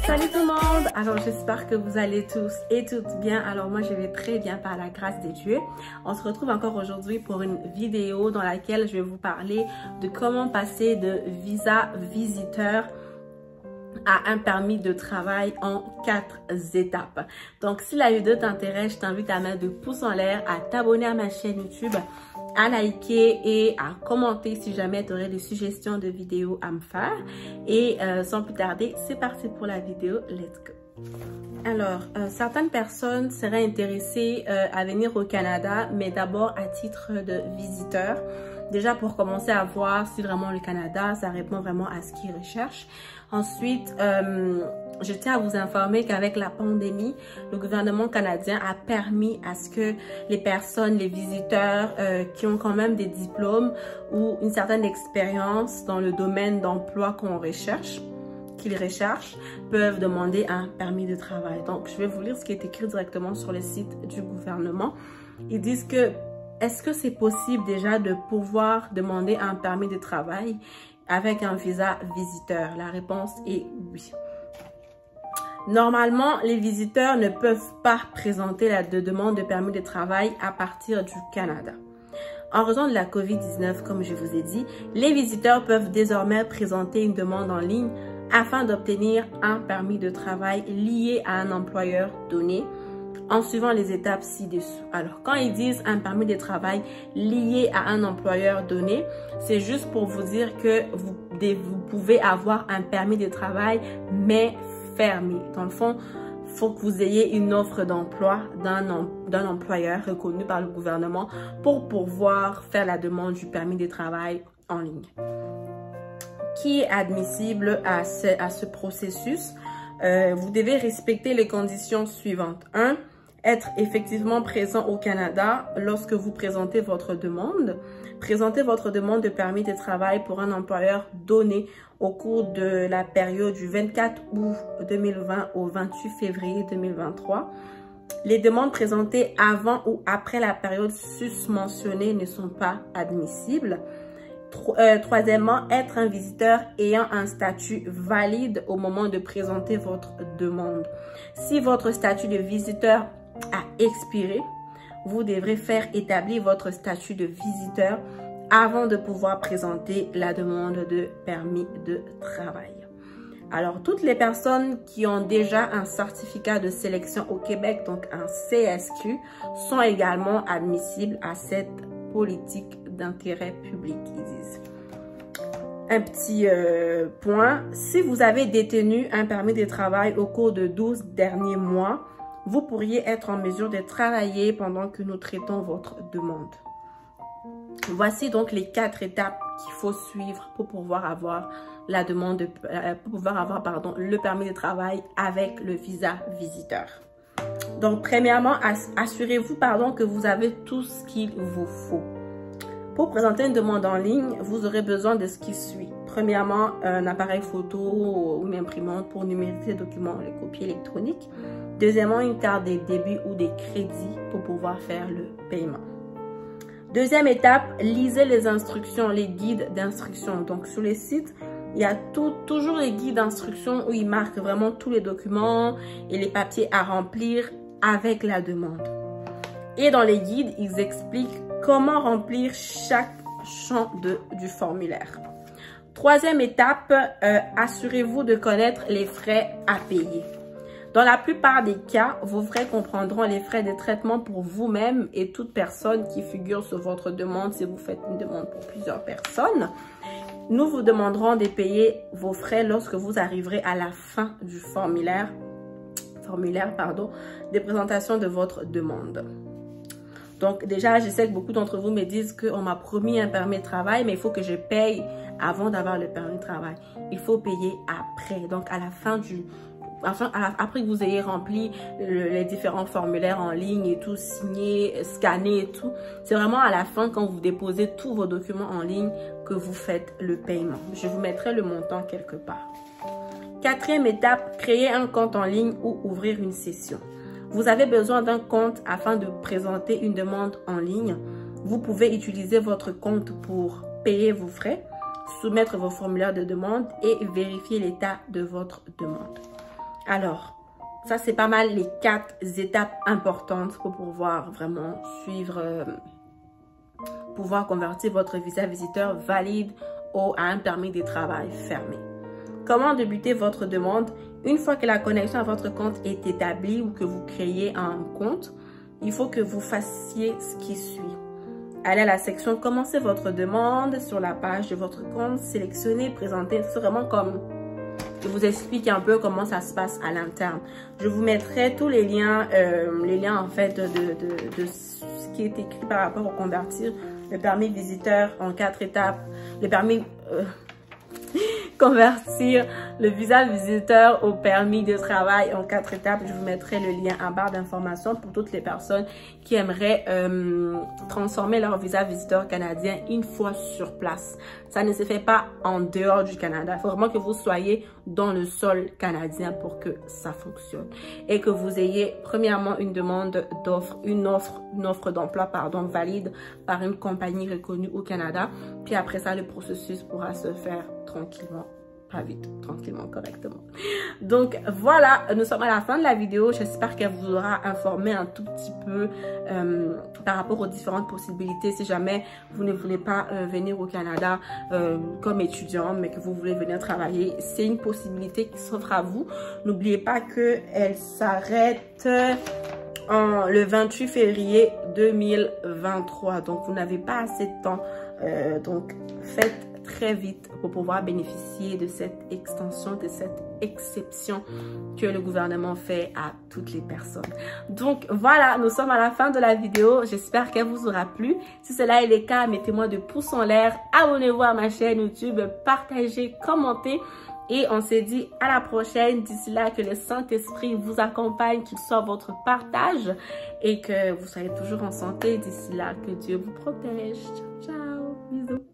Salut tout le monde, alors j'espère que vous allez tous et toutes bien. Alors moi je vais très bien par la grâce de Dieu. On se retrouve encore aujourd'hui pour une vidéo dans laquelle je vais vous parler de comment passer de visa visiteur à un permis de travail en 4 étapes. Donc si la vidéo t'intéresse, je t'invite à mettre 2 pouces en l'air, à t'abonner à ma chaîne YouTube, à liker et à commenter si jamais tu aurais des suggestions de vidéos à me faire. Et sans plus tarder, c'est parti pour la vidéo. Let's go! Alors, certaines personnes seraient intéressées à venir au Canada, mais d'abord à titre de visiteur. Déjà pour commencer à voir si vraiment le Canada, ça répond vraiment à ce qu'ils recherchent. Ensuite, je tiens à vous informer qu'avec la pandémie, le gouvernement canadien a permis à ce que les personnes, les visiteurs qui ont quand même des diplômes ou une certaine expérience dans le domaine d'emploi qu'ils recherchent, peuvent demander un permis de travail. Donc, je vais vous lire ce qui est écrit directement sur le site du gouvernement. Ils disent que est-ce que c'est possible déjà de pouvoir demander un permis de travail avec un visa visiteur? La réponse est oui. Normalement, les visiteurs ne peuvent pas présenter la demande de permis de travail à partir du Canada. En raison de la COVID-19, comme je vous ai dit, les visiteurs peuvent désormais présenter une demande en ligne afin d'obtenir un permis de travail lié à un employeur donné, en suivant les étapes ci-dessous. Alors, quand ils disent un permis de travail lié à un employeur donné, c'est juste pour vous dire que vous pouvez avoir un permis de travail, mais fermé. Dans le fond, il faut que vous ayez une offre d'emploi d'un employeur reconnu par le gouvernement pour pouvoir faire la demande du permis de travail en ligne. Qui est admissible à ce processus? Vous devez respecter les conditions suivantes. 1. Être effectivement présent au Canada lorsque vous présentez votre demande. Présentez votre demande de permis de travail pour un employeur donné au cours de la période du 24 août 2020 au 28 février 2023. Les demandes présentées avant ou après la période susmentionnée ne sont pas admissibles. Troisièmement, être un visiteur ayant un statut valide au moment de présenter votre demande. Si votre statut de visiteur a expiré, vous devrez faire établir votre statut de visiteur avant de pouvoir présenter la demande de permis de travail. Alors, toutes les personnes qui ont déjà un certificat de sélection au Québec, donc un CSQ, sont également admissibles à cette politique d'intérêt public, ils disent. Un petit point, si vous avez détenu un permis de travail au cours de 12 derniers mois, vous pourriez être en mesure de travailler pendant que nous traitons votre demande. Voici donc les 4 étapes qu'il faut suivre pour pouvoir avoir la demande le permis de travail avec le visa visiteur. Donc, premièrement, assurez-vous que vous avez tout ce qu'il vous faut. Pour présenter une demande en ligne, vous aurez besoin de ce qui suit. Premièrement, un appareil photo ou une imprimante pour numériser les documents, les copies électroniques. Deuxièmement, une carte de débit ou des crédits pour pouvoir faire le paiement. Deuxième étape, lisez les instructions, les guides d'instruction. Donc, sur les sites, il y a toujours les guides d'instruction où ils marquent vraiment tous les documents et les papiers à remplir avec la demande. Et dans les guides, ils expliquent comment remplir chaque champ du formulaire. Troisième étape, assurez-vous de connaître les frais à payer. Dans la plupart des cas, vos frais comprendront les frais de traitement pour vous-même et toute personne qui figure sur votre demande si vous faites une demande pour plusieurs personnes. Nous vous demanderons de payer vos frais lorsque vous arriverez à la fin du formulaire de présentation de votre demande. Donc déjà, je sais que beaucoup d'entre vous me disent qu'on m'a promis un permis de travail, mais il faut que je paye avant d'avoir le permis de travail. Il faut payer après. Donc à la fin après que vous ayez rempli les différents formulaires en ligne et tout, signé, scanné et tout, c'est vraiment à la fin quand vous déposez tous vos documents en ligne que vous faites le paiement. Je vous mettrai le montant quelque part. Quatrième étape, créer un compte en ligne ou ouvrir une session. Vous avez besoin d'un compte afin de présenter une demande en ligne. Vous pouvez utiliser votre compte pour payer vos frais, soumettre vos formulaires de demande et vérifier l'état de votre demande. Alors, ça c'est pas mal les 4 étapes importantes pour pouvoir vraiment suivre, pouvoir convertir votre visa visiteur valide à un permis de travail fermé. Comment débuter votre demande? Une fois que la connexion à votre compte est établie ou que vous créez un compte, il faut que vous fassiez ce qui suit. Allez à la section « Commencez votre demande » sur la page de votre compte, sélectionnez, présentez. C'est vraiment comme je vous explique un peu comment ça se passe à l'interne. Je vous mettrai tous les liens en fait de ce qui est écrit par rapport au convertir le permis visiteur en 4 étapes, le permis convertir le visa visiteur au permis de travail en 4 étapes. Je vous mettrai le lien en barre d'informations pour toutes les personnes qui aimeraient transformer leur visa visiteur canadien une fois sur place. Ça ne se fait pas en dehors du Canada. Il faut vraiment que vous soyez dans le sol canadien pour que ça fonctionne. Et que vous ayez premièrement une demande d'offre, une offre d'emploi valide par une compagnie reconnue au Canada. Puis après ça, le processus pourra se faire tranquillement. Pas vite, tranquillement, correctement. Donc voilà, nous sommes à la fin de la vidéo. J'espère qu'elle vous aura informé un tout petit peu par rapport aux différentes possibilités. Si jamais vous ne voulez pas venir au Canada comme étudiant, mais que vous voulez venir travailler, c'est une possibilité qui s'offre à vous. N'oubliez pas qu'elle s'arrête le 28 février 2023. Donc vous n'avez pas assez de temps. Donc faites très vite pour pouvoir bénéficier de cette extension, de cette exception que le gouvernement fait à toutes les personnes. Donc voilà, nous sommes à la fin de la vidéo. J'espère qu'elle vous aura plu. Si cela est le cas, mettez-moi de pouces en l'air, abonnez-vous à ma chaîne YouTube, partagez, commentez. Et on se dit à la prochaine. D'ici là, que le Saint-Esprit vous accompagne, qu'il soit votre partage et que vous soyez toujours en santé. D'ici là, que Dieu vous protège. Ciao, ciao, bisous.